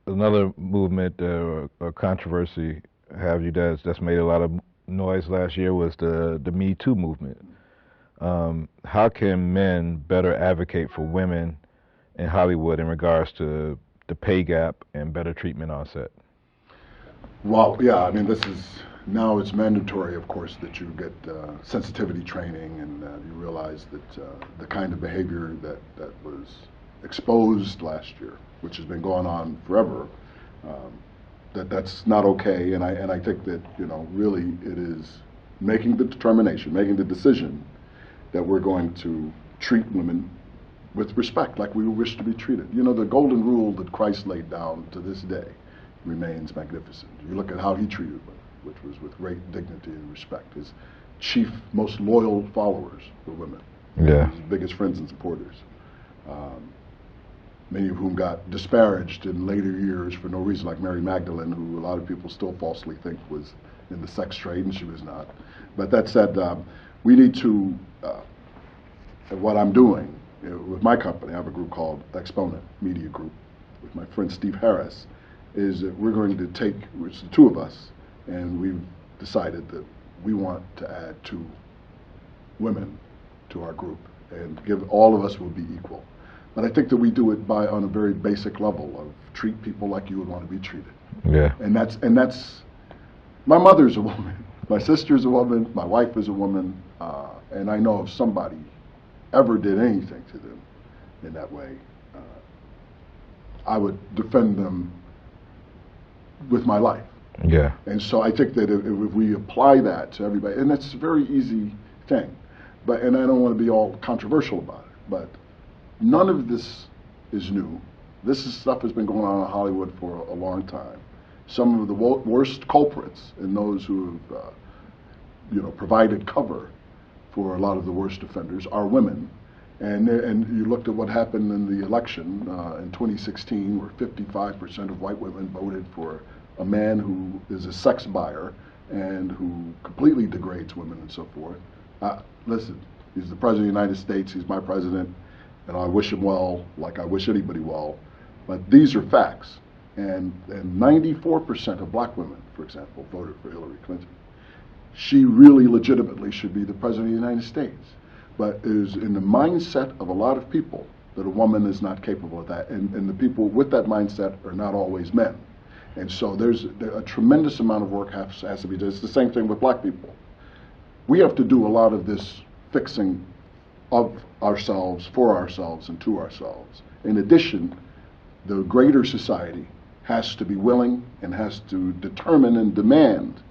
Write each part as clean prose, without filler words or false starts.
Another movement or controversy, have you, that's made a lot of noise last year was the Me Too movement. How can men better advocate for women in Hollywood in regards to the pay gap and better treatment on set? Well, yeah, I mean, this is now it's mandatory, of course, that you get sensitivity training and you realize that the kind of behavior that was exposed last year, which has been going on forever, um, that's not okay. And I think that really it is making the determination, making the decision that we're going to treat women with respect, like we wish to be treated. You know, the golden rule that Christ laid down to this day remains magnificent. You look at how he treated women, which was with great dignity and respect. His chief, most loyal followers were women. Yeah. His biggest friends and supporters. Um, Many of whom got disparaged in later years for no reason, like Mary Magdalene, who a lot of people still falsely think was in the sex trade, and she was not. But that said, we need to, what I'm doing with my company, I have a group called Exponent Media Group, with my friend Steve Harris, is that we're going to take, it's the two of us, and we've decided that we want to add 2 women to our group, and give all of us will be equal. But I think that we do it on a very basic level of treat people like you would want to be treated. Yeah. And that's my mother's a woman, my sister's a woman, my wife is a woman, and I know if somebody ever did anything to them in that way, I would defend them with my life. Yeah. And so I think that if we apply that to everybody, and that's a very easy thing, and I don't want to be all controversial about it, but none of this is new. Stuff has been going on in Hollywood for a long time. Some of the worst culprits and those who have, provided cover for a lot of the worst offenders are women. And you looked at what happened in the election in 2016, where 55% of white women voted for a man who is a sex buyer and who completely degrades women and so forth. Listen, he's the president of the United States. He's my president, and I wish him well, like I wish anybody well. But these are facts. And 94% of black women, for example, voted for Hillary Clinton. She really legitimately should be the president of the United States. But it is in the mindset of a lot of people that a woman is not capable of that. And the people with that mindset are not always men. And so there's a tremendous amount of work has to be done. It's the same thing with black people. We have to do a lot of this fixing of ourselves, for ourselves, and to ourselves. In addition, the greater society has to be willing and has to determine and demand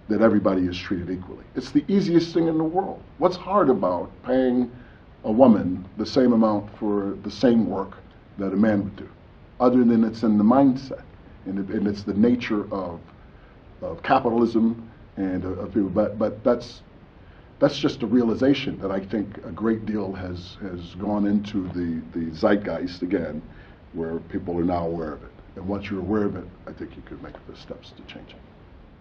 that everybody is treated equally. It's the easiest thing in the world. What's hard about paying a woman the same amount for the same work that a man would do? Other than it's in the mindset, and it's the nature of capitalism and of people. But that's just a realization that I think a great deal has gone into the zeitgeist again, where people are now aware of it. And once you're aware of it, I think you could make the steps to change it.